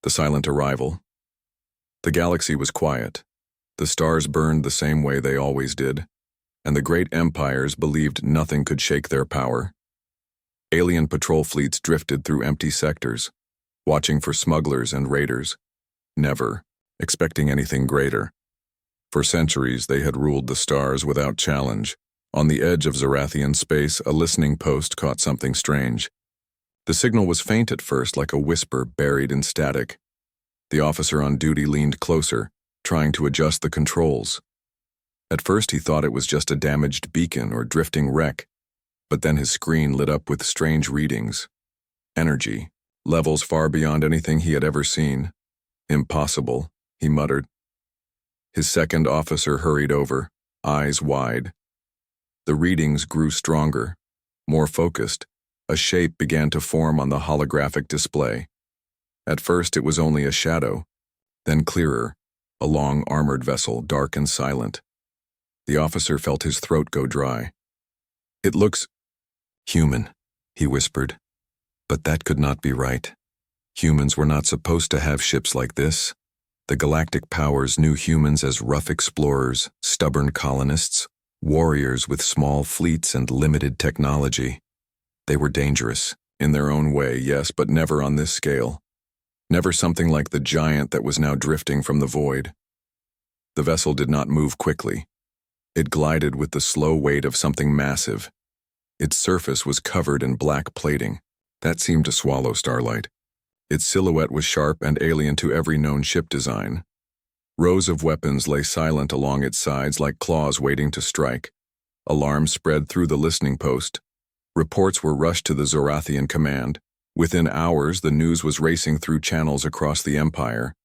The silent arrival. The galaxy was quiet. The stars burned the same way they always did, and the great empires believed nothing could shake their power. Alien patrol fleets drifted through empty sectors, watching for smugglers and raiders, never expecting anything greater. For centuries they had ruled the stars without challenge. On the edge of Zorathian space, a listening post caught something strange. The signal was faint at first, like a whisper buried in static. The officer on duty leaned closer, trying to adjust the controls. At first he thought it was just a damaged beacon or drifting wreck, but then his screen lit up with strange readings. Energy, levels far beyond anything he had ever seen. Impossible, he muttered. His second officer hurried over, eyes wide. The readings grew stronger, more focused. A shape began to form on the holographic display. At first it was only a shadow, then clearer, a long armored vessel, dark and silent. The officer felt his throat go dry. "It looks human," he whispered. But that could not be right. Humans were not supposed to have ships like this. The galactic powers knew humans as rough explorers, stubborn colonists, warriors with small fleets and limited technology. They were dangerous, in their own way, yes, but never on this scale. Never something like the giant that was now drifting from the void. The vessel did not move quickly. It glided with the slow weight of something massive. Its surface was covered in black plating. That seemed to swallow starlight. Its silhouette was sharp and alien to every known ship design. Rows of weapons lay silent along its sides like claws waiting to strike. Alarms spread through the listening post. Reports were rushed to the Zorathian command. Within hours, the news was racing through channels across the Empire.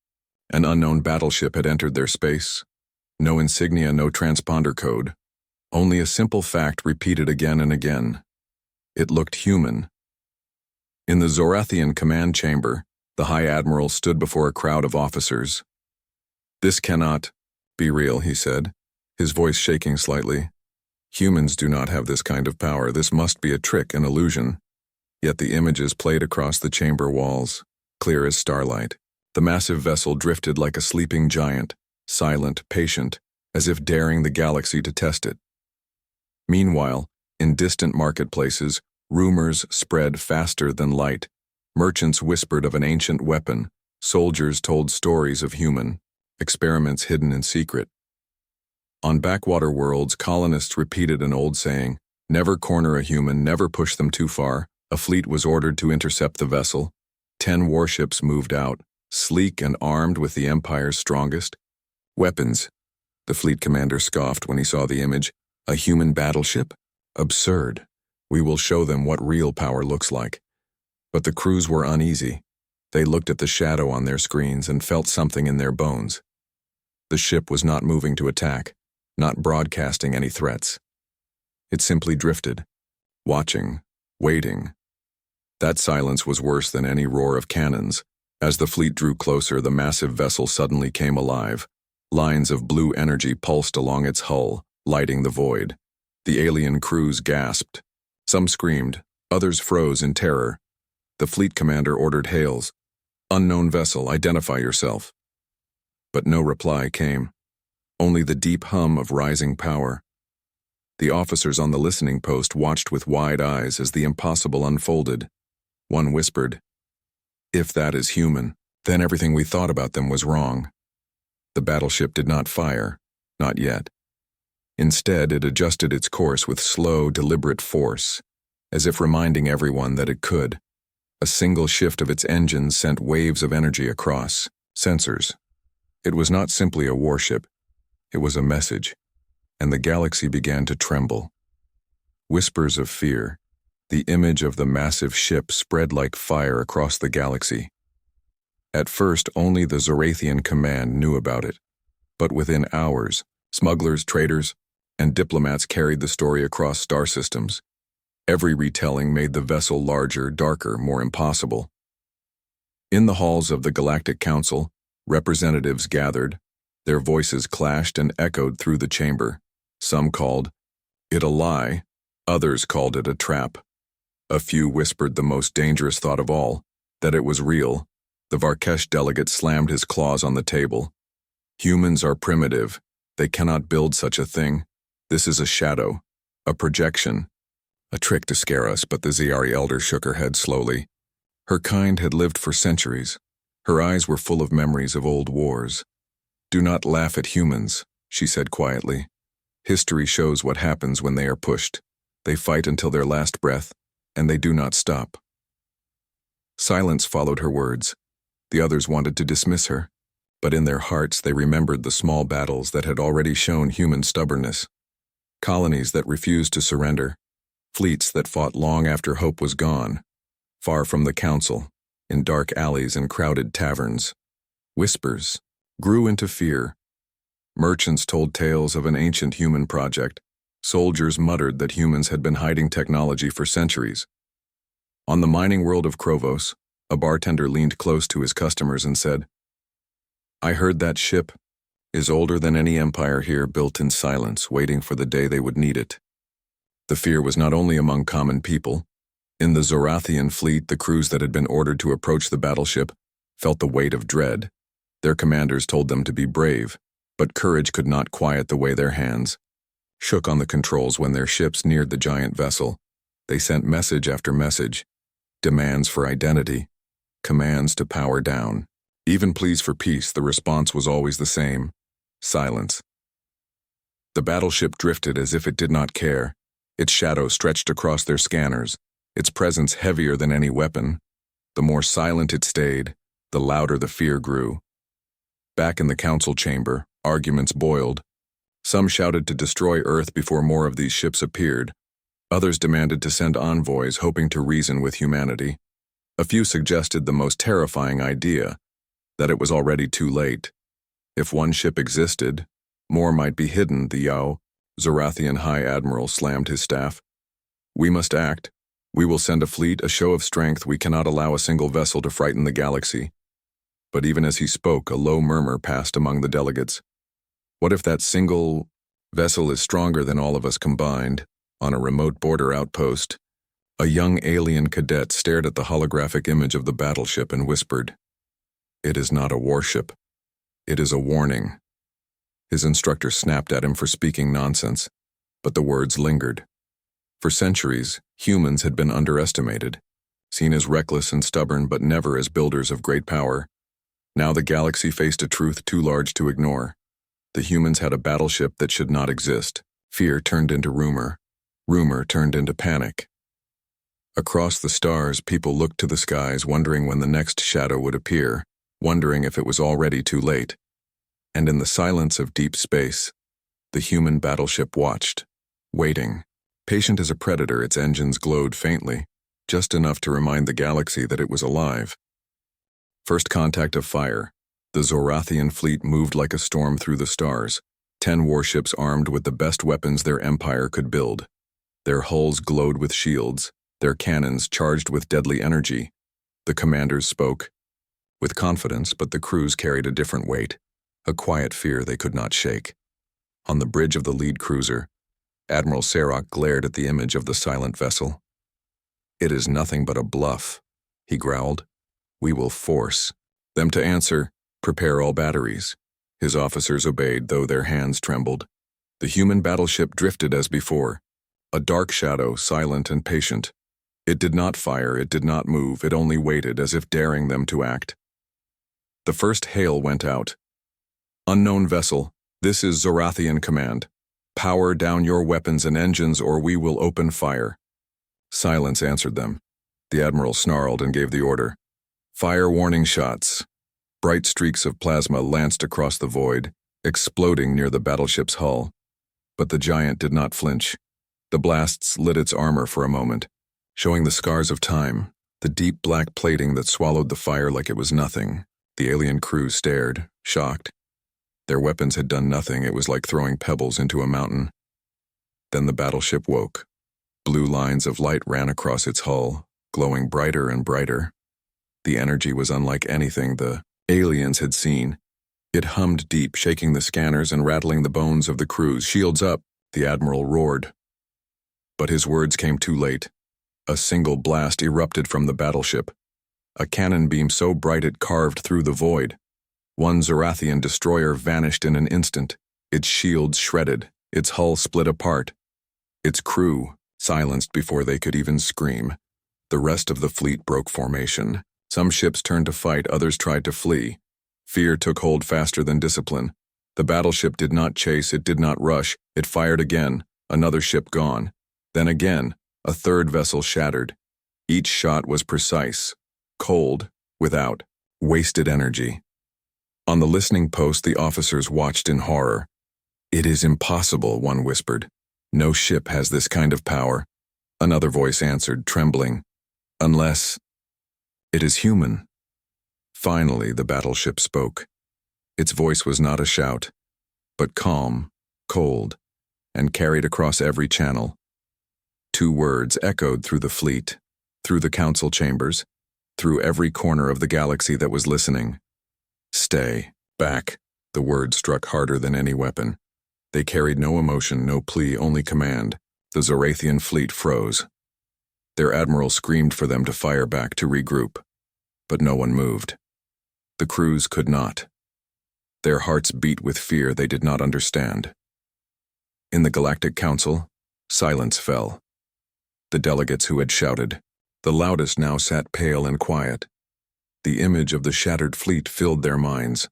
An unknown battleship had entered their space. No insignia, no transponder code. Only a simple fact repeated again and again. It looked human. In the Zorathian command chamber, the High Admiral stood before a crowd of officers. "This cannot be real," he said, his voice shaking slightly. "Humans do not have this kind of power. This must be a trick, an illusion." Yet the images played across the chamber walls, clear as starlight. The massive vessel drifted like a sleeping giant, silent, patient, as if daring the galaxy to test it. Meanwhile, in distant marketplaces, rumors spread faster than light. Merchants whispered of an ancient weapon. Soldiers told stories of human experiments hidden in secret. On backwater worlds, colonists repeated an old saying, "Never corner a human, never push them too far." A fleet was ordered to intercept the vessel. 10 warships moved out, sleek and armed with the Empire's strongest weapons. The fleet commander scoffed when he saw the image. "A human battleship? Absurd. We will show them what real power looks like." But the crews were uneasy. They looked at the shadow on their screens and felt something in their bones. The ship was not moving to attack, not broadcasting any threats. It simply drifted, watching, waiting. That silence was worse than any roar of cannons. As the fleet drew closer, the massive vessel suddenly came alive. Lines of blue energy pulsed along its hull, lighting the void. The alien crews gasped. Some screamed, others froze in terror. The fleet commander ordered hails. "Unknown vessel, identify yourself." But no reply came. Only the deep hum of rising power. The officers on the listening post watched with wide eyes as the impossible unfolded. One whispered, "If that is human, then everything we thought about them was wrong." The battleship did not fire, not yet. Instead, it adjusted its course with slow, deliberate force, as if reminding everyone that it could. A single shift of its engines sent waves of energy across. Sensors. It was not simply a warship. It was a message, and the galaxy began to tremble. Whispers of fear. The image of the massive ship spread like fire across the galaxy. At first, only the Zorathian command knew about it, but within hours, smugglers, traders, and diplomats carried the story across star systems. Every retelling made the vessel larger, darker, more impossible. In the halls of the Galactic Council, representatives gathered. Their voices clashed and echoed through the chamber. Some called it a lie, others called it a trap. A few whispered the most dangerous thought of all, that it was real, The Varkesh delegate slammed his claws on the table. Humans are primitive. They cannot build such a thing. This is a shadow, a projection, a trick to scare us, but the Ziari elder shook her head slowly. Her kind had lived for centuries. Her eyes were full of memories of old wars. Do not laugh at humans, she said quietly. History shows what happens when they are pushed. They fight until their last breath, and they do not stop. Silence followed her words. The others wanted to dismiss her, but in their hearts they remembered the small battles that had already shown human stubbornness. Colonies that refused to surrender. Fleets that fought long after hope was gone. Far from the council, in dark alleys and crowded taverns. Whispers grew into fear. Merchants told tales of an ancient human project. Soldiers muttered that humans had been hiding technology for centuries. On the mining world of Krovos, a bartender leaned close to his customers and said, "I heard that ship is older than any empire here, built in silence, waiting for the day they would need it." The fear was not only among common people. In the Zorathian fleet, the crews that had been ordered to approach the battleship felt the weight of dread. Their commanders told them to be brave, but courage could not quiet the way their hands shook on the controls when their ships neared the giant vessel. They sent message after message, demands for identity, commands to power down. Even pleas for peace, the response was always the same: silence. The battleship drifted as if it did not care. Its shadow stretched across their scanners, its presence heavier than any weapon. The more silent it stayed, the louder the fear grew. Back in the council chamber, arguments boiled. Some shouted to destroy Earth before more of these ships appeared. Others demanded to send envoys, hoping to reason with humanity. A few suggested the most terrifying idea, that it was already too late. If one ship existed, more might be hidden. The Yao, Zorathian High Admiral, slammed his staff. "We must act. We will send a fleet, a show of strength. We cannot allow a single vessel to frighten the galaxy." But even as he spoke, a low murmur passed among the delegates. What if that single vessel is stronger than all of us combined? On a remote border outpost, a young alien cadet stared at the holographic image of the battleship and whispered, "It is not a warship. It is a warning." His instructor snapped at him for speaking nonsense, but the words lingered. For centuries, humans had been underestimated, seen as reckless and stubborn, but never as builders of great power. Now the galaxy faced a truth too large to ignore. The humans had a battleship that should not exist. Fear turned into rumor. Rumor turned into panic. Across the stars, people looked to the skies, wondering when the next shadow would appear, wondering if it was already too late. And in the silence of deep space, the human battleship watched, waiting. Patient as a predator, its engines glowed faintly, just enough to remind the galaxy that it was alive. First contact of fire. The Zorathian fleet moved like a storm through the stars, 10 warships armed with the best weapons their empire could build. Their hulls glowed with shields, their cannons charged with deadly energy. The commanders spoke with confidence, but the crews carried a different weight, a quiet fear they could not shake. On the bridge of the lead cruiser, Admiral Sarok glared at the image of the silent vessel. "It is nothing but a bluff," he growled. "We will force them to answer. Prepare all batteries." His officers obeyed, though their hands trembled. The human battleship drifted as before, a dark shadow, silent and patient. It did not fire, it did not move, it only waited, as if daring them to act. The first hail went out. "Unknown vessel, this is Zorathian command. Power down your weapons and engines or we will open fire." Silence answered them. The admiral snarled and gave the order. "Fire warning shots." Bright streaks of plasma lanced across the void, exploding near the battleship's hull. But the giant did not flinch. The blasts lit its armor for a moment, showing the scars of time, the deep black plating that swallowed the fire like it was nothing. The alien crew stared, shocked. Their weapons had done nothing. It was like throwing pebbles into a mountain. Then the battleship woke. Blue lines of light ran across its hull, glowing brighter and brighter. The energy was unlike anything the aliens had seen. It hummed deep, shaking the scanners and rattling the bones of the crews. "Shields up," the admiral roared. But his words came too late. A single blast erupted from the battleship. a cannon beam so bright it carved through the void. One Zorathian destroyer vanished in an instant, its shields shredded, its hull split apart, its crew silenced before they could even scream. The rest of the fleet broke formation. Some ships turned to fight, others tried to flee. Fear took hold faster than discipline. The battleship did not chase, it did not rush, it fired again, another ship gone. Then again, a third vessel shattered. Each shot was precise, cold, without wasted energy. On the listening post, the officers watched in horror. "It is impossible," one whispered. "No ship has this kind of power." Another voice answered, trembling. "Unless it is human." Finally, the battleship spoke. Its voice was not a shout, but calm, cold, and carried across every channel. Two words echoed through the fleet, through the council chambers, through every corner of the galaxy that was listening. "Stay back." The words struck harder than any weapon. They carried no emotion, no plea, only command. The Zorathian fleet froze. Their admiral screamed for them to fire back, to regroup. But no one moved. The crews could not. Their hearts beat with fear they did not understand. In the Galactic Council, silence fell. The delegates who had shouted, the loudest, now sat pale and quiet. The image of the shattered fleet filled their minds.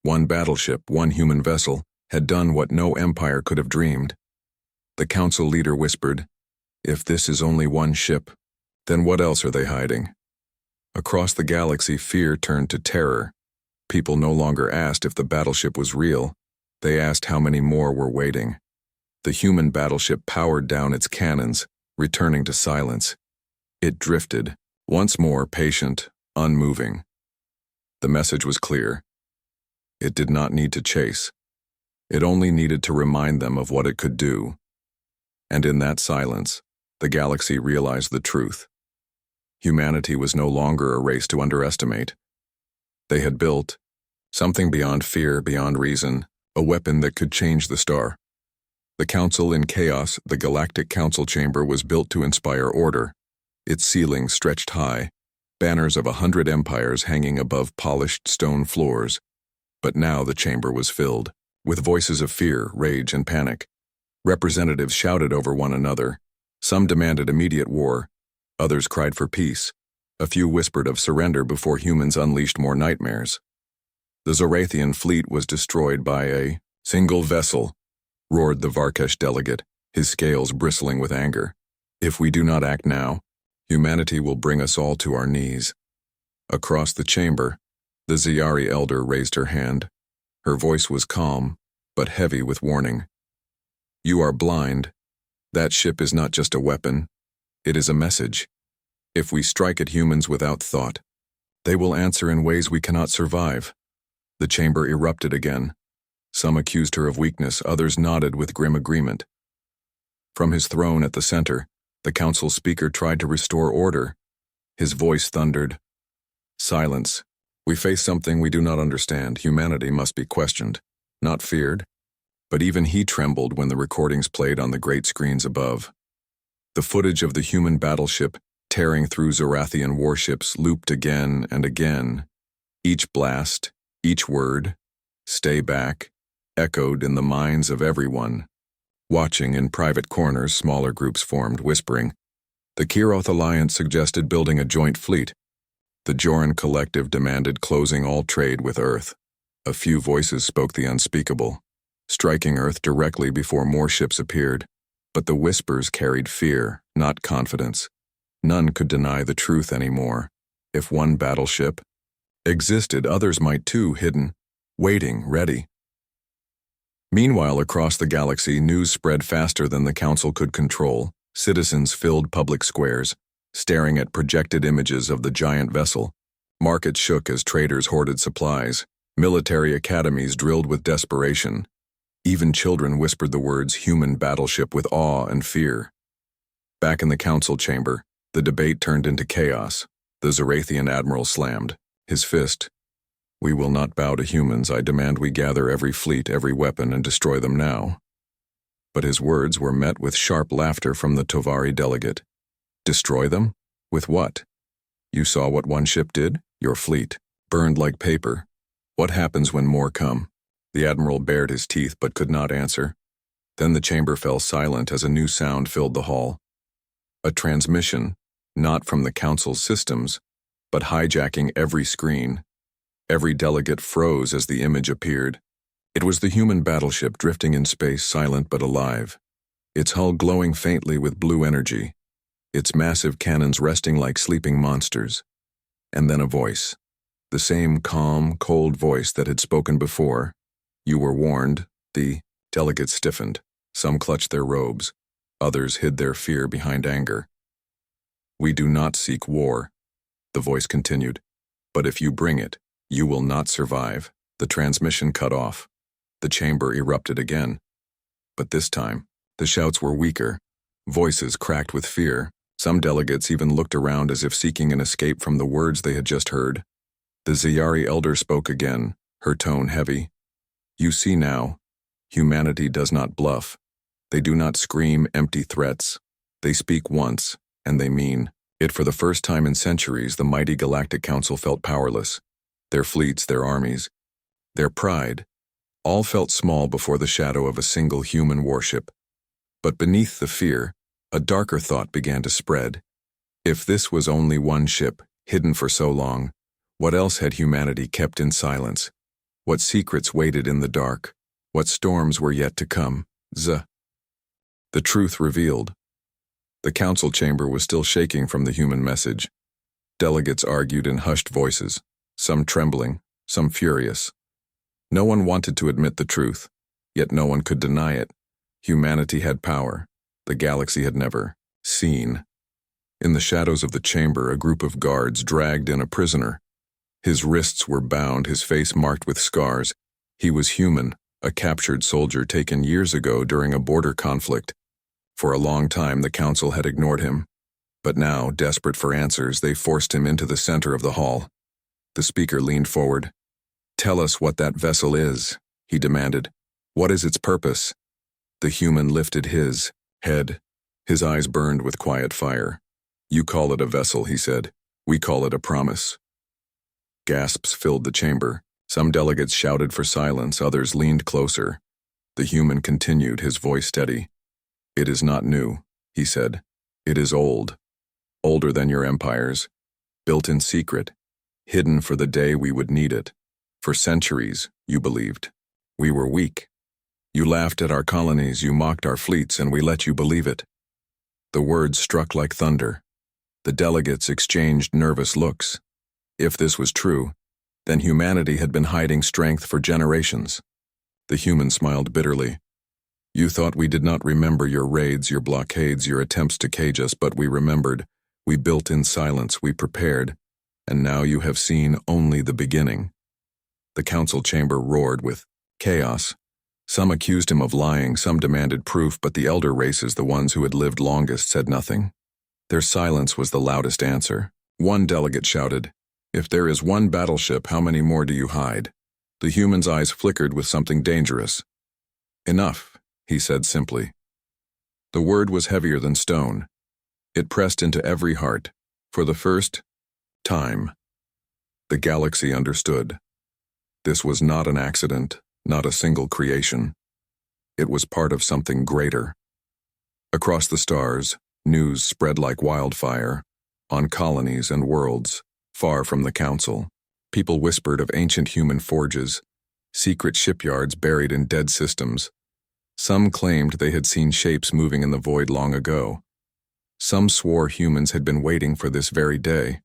One battleship, one human vessel, had done what no empire could have dreamed. The council leader whispered, "If this is only one ship, then what else are they hiding?" Across the galaxy, fear turned to terror. People no longer asked if the battleship was real. They asked how many more were waiting. The human battleship powered down its cannons, returning to silence. It drifted, once more patient, unmoving. The message was clear. It did not need to chase. It only needed to remind them of what it could do. And in that silence, the galaxy realized the truth. Humanity was no longer a race to underestimate. They had built something beyond fear, beyond reason, a weapon that could change the star. The council in chaos, the Galactic Council Chamber, was built to inspire order. Its ceiling stretched high, banners of 100 empires hanging above polished stone floors. But now the chamber was filled with voices of fear, rage, and panic. Representatives shouted over one another. Some demanded immediate war. Others cried for peace. A few whispered of surrender before humans unleashed more nightmares. The Zorathian fleet was destroyed by a single vessel, roared the Varkesh delegate, his scales bristling with anger. "If we do not act now, humanity will bring us all to our knees." Across the chamber, the Ziyari elder raised her hand. Her voice was calm, but heavy with warning. "You are blind. That ship is not just a weapon. It is a message. If we strike at humans without thought, they will answer in ways we cannot survive." The chamber erupted again. Some accused her of weakness, others nodded with grim agreement. From his throne at the center, the council speaker tried to restore order. His voice thundered, "Silence. We face something we do not understand. Humanity must be questioned, not feared." But even he trembled when the recordings played on the great screens above. The footage of the human battleship tearing through Zorathian warships looped again and again. Each blast, each word, "Stay back," echoed in the minds of everyone. Watching in private corners, smaller groups formed, whispering. The Kiroth Alliance suggested building a joint fleet. The Joran Collective demanded closing all trade with Earth. A few voices spoke the unspeakable, striking Earth directly before more ships appeared. But the whispers carried fear, not confidence. None could deny the truth anymore. If one battleship existed, others might too, hidden, waiting, ready. Meanwhile, across the galaxy, news spread faster than the council could control. Citizens filled public squares, staring at projected images of the giant vessel. Markets shook as traders hoarded supplies. Military academies drilled with desperation. Even children whispered the words "human battleship" with awe and fear. Back in the council chamber, the debate turned into chaos. The Zorathian admiral slammed his fist. "We will not bow to humans. I demand we gather every fleet, every weapon, and destroy them now." But his words were met with sharp laughter from the Tovari delegate. Destroy them? With what? You saw what one ship did? Your fleet. Burned like paper. What happens when more come? The admiral bared his teeth but could not answer. Then the chamber fell silent as a new sound filled the hall. A transmission, not from the council's systems, but hijacking every screen. Every delegate froze as the image appeared. It was the human battleship drifting in space, silent but alive, its hull glowing faintly with blue energy, its massive cannons resting like sleeping monsters. And then a voice. The same calm, cold voice that had spoken before. You were warned. The delegates stiffened. Some clutched their robes. Others hid their fear behind anger. We do not seek war, the voice continued. But if you bring it, you will not survive. The transmission cut off. The chamber erupted again. But this time, the shouts were weaker. Voices cracked with fear. Some delegates even looked around as if seeking an escape from the words they had just heard. The Ziyari elder spoke again, her tone heavy. You see now, humanity does not bluff. They do not scream empty threats. They speak once, and they mean it. For the first time in centuries, the mighty Galactic Council felt powerless. Their fleets, their armies, their pride, all felt small before the shadow of a single human warship. But beneath the fear, a darker thought began to spread. If this was only one ship, hidden for so long, what else had humanity kept in silence? What secrets waited in the dark? What storms were yet to come? The truth revealed. The council chamber was still shaking from the human message. Delegates argued in hushed voices, some trembling, some furious. No one wanted to admit the truth, yet no one could deny it. Humanity had power the galaxy had never seen. In the shadows of the chamber, a group of guards dragged in a prisoner. His wrists were bound, his face marked with scars. He was human, a captured soldier taken years ago during a border conflict. For a long time, the council had ignored him. But now, desperate for answers, they forced him into the center of the hall. The speaker leaned forward. Tell us what that vessel is, he demanded. What is its purpose? The human lifted his head. His eyes burned with quiet fire. You call it a vessel, he said. We call it a promise. Gasps filled the chamber. Some delegates shouted for silence, others leaned closer. The human continued, his voice steady. It is not new, he said. It is old. Older than your empires. Built in secret. Hidden for the day we would need it. For centuries, you believed. We were weak. You laughed at our colonies, you mocked our fleets, and we let you believe it. The words struck like thunder. The delegates exchanged nervous looks. If this was true, then humanity had been hiding strength for generations. The human smiled bitterly. You thought we did not remember your raids, your blockades, your attempts to cage us, but we remembered. We built in silence, we prepared, and now you have seen only the beginning. The council chamber roared with chaos. Some accused him of lying, some demanded proof, but the elder races, the ones who had lived longest, said nothing. Their silence was the loudest answer. One delegate shouted, If there is one battleship, how many more do you hide? The human's eyes flickered with something dangerous. Enough, he said simply. The word was heavier than stone. It pressed into every heart. For the first time, the galaxy understood. This was not an accident, not a single creation. It was part of something greater. Across the stars, news spread like wildfire, on colonies and worlds, far from the council. People whispered of ancient human forges, secret shipyards buried in dead systems. Some claimed they had seen shapes moving in the void long ago. Some swore humans had been waiting for this very day.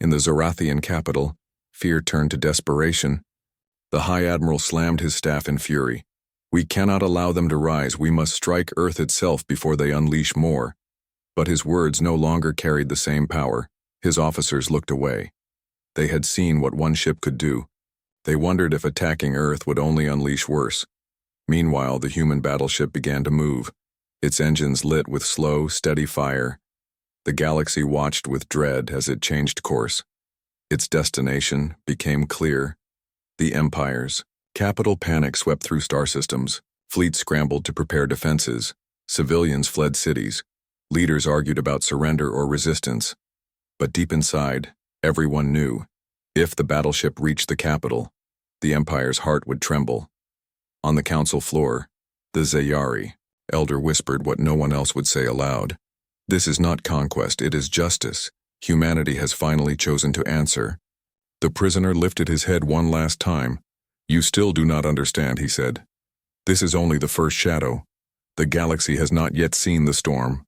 In the Zorathian capital, fear turned to desperation. The High Admiral slammed his staff in fury. We cannot allow them to rise. We must strike Earth itself before they unleash more. But his words no longer carried the same power. His officers looked away. They had seen what one ship could do. They wondered if attacking Earth would only unleash worse. Meanwhile, the human battleship began to move, its engines lit with slow, steady fire. The galaxy watched with dread as it changed course. Its destination became clear. The empires. Capital panic swept through star systems. Fleets scrambled to prepare defenses. Civilians fled cities. Leaders argued about surrender or resistance. But deep inside, everyone knew, if the battleship reached the capital, the Empire's heart would tremble. On the council floor, the Zayari elder whispered what no one else would say aloud. This is not conquest, it is justice. Humanity has finally chosen to answer. The prisoner lifted his head one last time. You still do not understand, he said. This is only the first shadow. The galaxy has not yet seen the storm.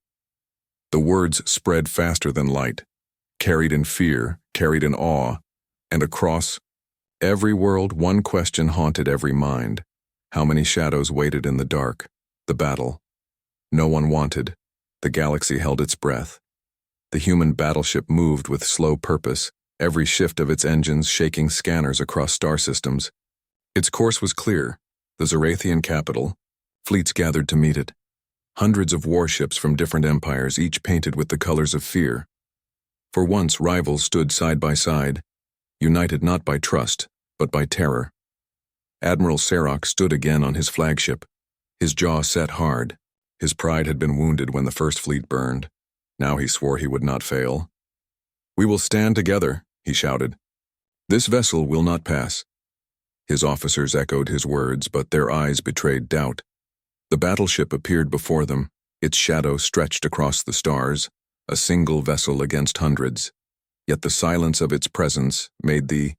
The words spread faster than light, carried in fear, carried in awe, and across every world one question haunted every mind. How many shadows waited in the dark? The battle. No one wanted. The galaxy held its breath. The human battleship moved with slow purpose, every shift of its engines shaking scanners across star systems. Its course was clear. The Zarathian capital. Fleets gathered to meet it. Hundreds of warships from different empires, each painted with the colors of fear. For once, rivals stood side by side, united not by trust, but by terror. Admiral Sarok stood again on his flagship, his jaw set hard. His pride had been wounded when the first fleet burned. Now he swore he would not fail. We will stand together, he shouted. This vessel will not pass. His officers echoed his words, but their eyes betrayed doubt. The battleship appeared before them, its shadow stretched across the stars, a single vessel against hundreds. Yet the silence of its presence made the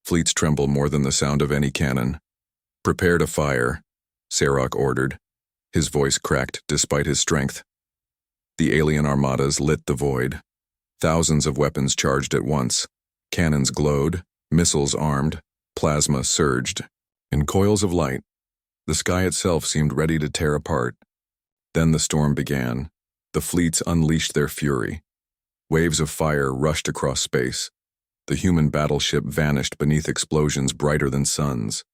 fleets tremble more than the sound of any cannon. Prepare to fire, Sarok ordered. His voice cracked despite his strength. The alien armadas lit the void. Thousands of weapons charged at once. Cannons glowed, missiles armed, plasma surged. In coils of light, the sky itself seemed ready to tear apart. Then the storm began. The fleets unleashed their fury. Waves of fire rushed across space. The human battleship vanished beneath explosions brighter than suns.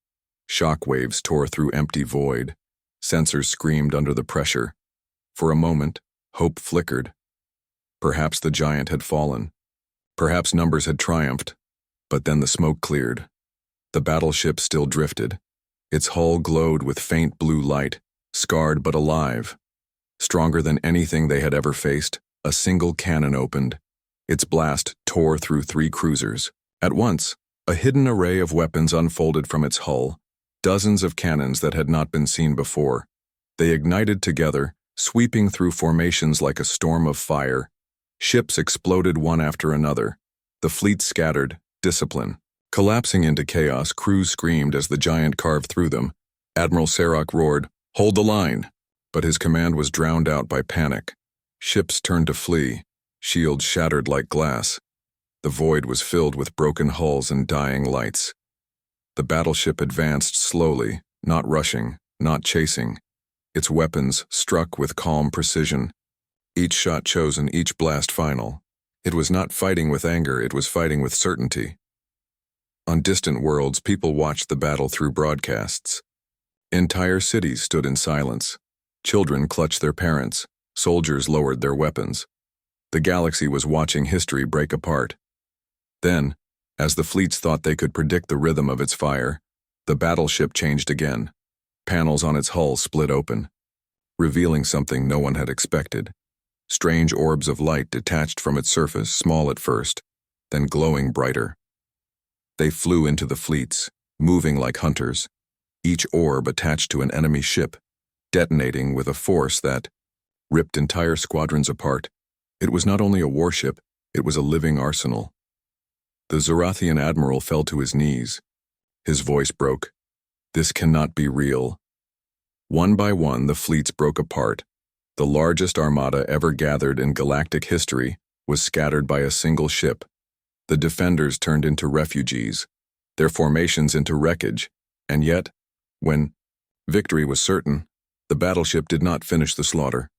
Shock waves tore through empty void. Sensors screamed under the pressure. For a moment, hope flickered. Perhaps the giant had fallen. Perhaps numbers had triumphed. But then the smoke cleared. The battleship still drifted. Its hull glowed with faint blue light, scarred but alive. Stronger than anything they had ever faced, a single cannon opened. Its blast tore through 3 cruisers. At once, a hidden array of weapons unfolded from its hull, dozens of cannons that had not been seen before. They ignited together, sweeping through formations like a storm of fire. Ships exploded one after another. The fleet scattered, discipline. Collapsing into chaos, crews screamed as the giant carved through them. Admiral Sarok roared, "Hold the line!" But his command was drowned out by panic. Ships turned to flee, shields shattered like glass. The void was filled with broken hulls and dying lights. The battleship advanced slowly, not rushing, not chasing. Its weapons struck with calm precision. Each shot chosen, each blast final. It was not fighting with anger, it was fighting with certainty. On distant worlds, people watched the battle through broadcasts. Entire cities stood in silence. Children clutched their parents. Soldiers lowered their weapons. The galaxy was watching history break apart. Then, as the fleets thought they could predict the rhythm of its fire, the battleship changed again. Panels on its hull split open, revealing something no one had expected. Strange orbs of light detached from its surface, small at first, then glowing brighter. They flew into the fleets, moving like hunters, each orb attached to an enemy ship, detonating with a force that ripped entire squadrons apart. It was not only a warship, it was a living arsenal. The Zarathian admiral fell to his knees. His voice broke. This cannot be real. One by one, the fleets broke apart. The largest armada ever gathered in galactic history was scattered by a single ship. The defenders turned into refugees, their formations into wreckage, and yet, when victory was certain, the battleship did not finish the slaughter.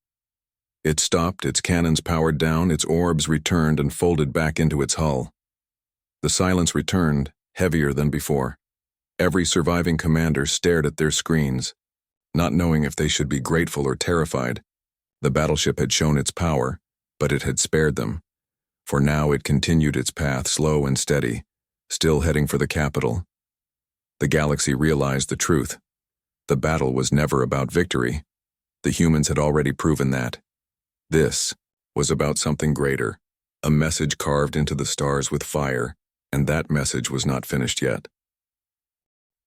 It stopped, its cannons powered down, its orbs returned and folded back into its hull. The silence returned, heavier than before. Every surviving commander stared at their screens, not knowing if they should be grateful or terrified. The battleship had shown its power, but it had spared them. For now it continued its path, slow and steady, still heading for the capital. The galaxy realized the truth. The battle was never about victory. The humans had already proven that. This was about something greater, A message carved into the stars with fire, and that message was not finished yet.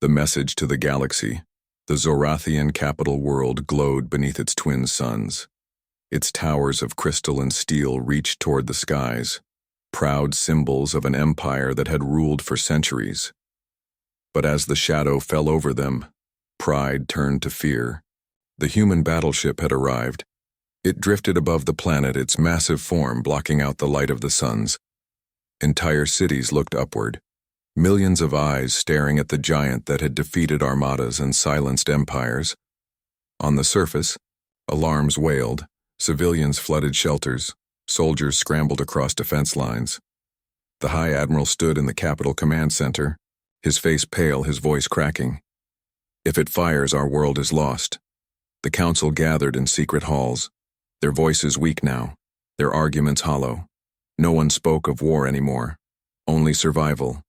The message to the galaxy. The Zorathian capital world glowed beneath its twin suns. Its towers of crystal and steel reached toward the skies, proud symbols of an empire that had ruled for centuries. But as the shadow fell over them, pride turned to fear. The human battleship had arrived. It drifted above the planet, its massive form blocking out the light of the suns. Entire cities looked upward, millions of eyes staring at the giant that had defeated armadas and silenced empires. On the surface, alarms wailed, civilians flooded shelters, soldiers scrambled across defense lines. The High Admiral stood in the Capital Command Center, his face pale, his voice cracking. If it fires, our world is lost. The council gathered in secret halls, their voices weak now, their arguments hollow. No one spoke of war anymore. Only survival,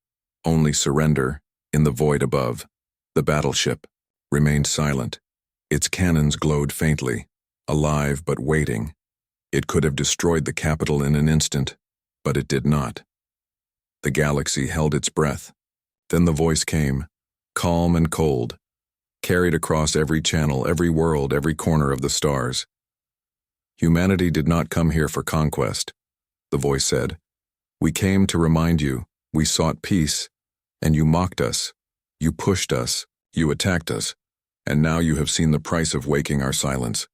only surrender. In the void above, the battleship remained silent. Its cannons glowed faintly, alive but waiting. It could have destroyed the capital in an instant, but it did not. The galaxy held its breath. Then the voice came, calm and cold, carried across every channel, every world, every corner of the stars. Humanity did not come here for conquest, the voice said. We came to remind you, we sought peace, and you mocked us, you pushed us, you attacked us, and now you have seen the price of waking our silence.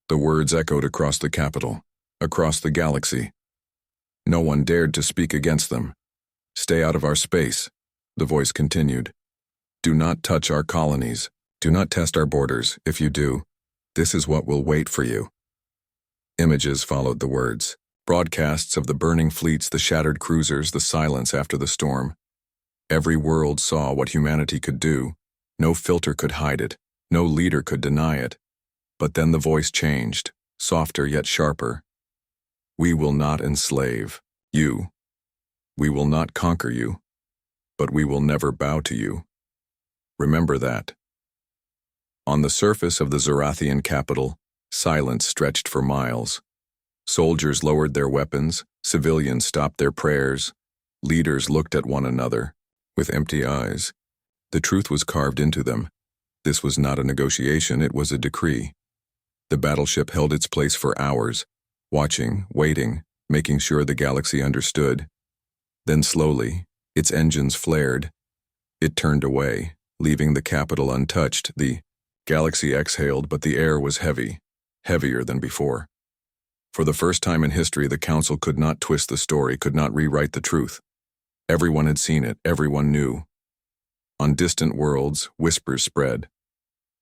The words echoed across the capital, across the galaxy. No one dared to speak against them. Stay out of our space, the voice continued. Do not touch our colonies. Do not test our borders. If you do, this is what will wait for you. Images followed the words. Broadcasts of the burning fleets, the shattered cruisers, the silence after the storm. Every world saw what humanity could do. No filter could hide it. No leader could deny it. But then the voice changed, softer yet sharper. We will not enslave you. We will not conquer you. But we will never bow to you. Remember that. On the surface of the Zorathian capital, silence stretched for miles. Soldiers lowered their weapons, civilians stopped their prayers, leaders looked at one another, with empty eyes. The truth was carved into them. This was not a negotiation, it was a decree. The battleship held its place for hours, watching, waiting, making sure the galaxy understood. Then slowly, its engines flared. It turned away, leaving the capital untouched. The galaxy exhaled, but the air was heavy, heavier than before. For the first time in history, the council could not twist the story, could not rewrite the truth. Everyone had seen it, everyone knew. On distant worlds, whispers spread.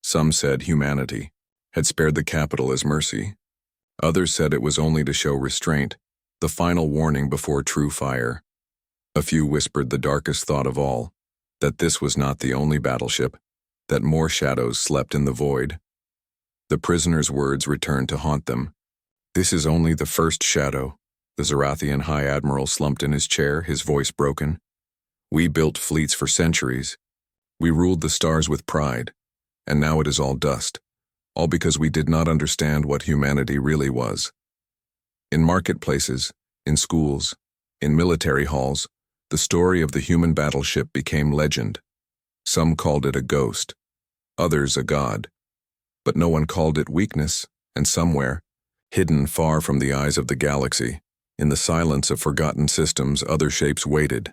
Some said humanity had spared the capital as mercy. Others said it was only to show restraint, the final warning before true fire. A few whispered the darkest thought of all, that this was not the only battleship, that more shadows slept in the void. The prisoner's words returned to haunt them. This is only the first shadow. The Zorathian High Admiral slumped in his chair, his voice broken. We built fleets for centuries. We ruled the stars with pride, and now it is all dust, all because we did not understand what humanity really was. In marketplaces, in schools, in military halls, the story of the human battleship became legend. Some called it a ghost, others a god. But no one called it weakness, and somewhere, hidden far from the eyes of the galaxy, in the silence of forgotten systems, other shapes waited.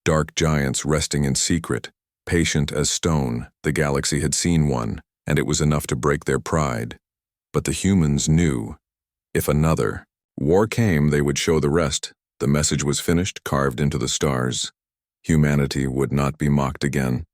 Dark giants resting in secret, patient as stone. The galaxy had seen one, and it was enough to break their pride. But the humans knew. If another war came, they would show the rest. The message was finished, carved into the stars. Humanity would not be mocked again.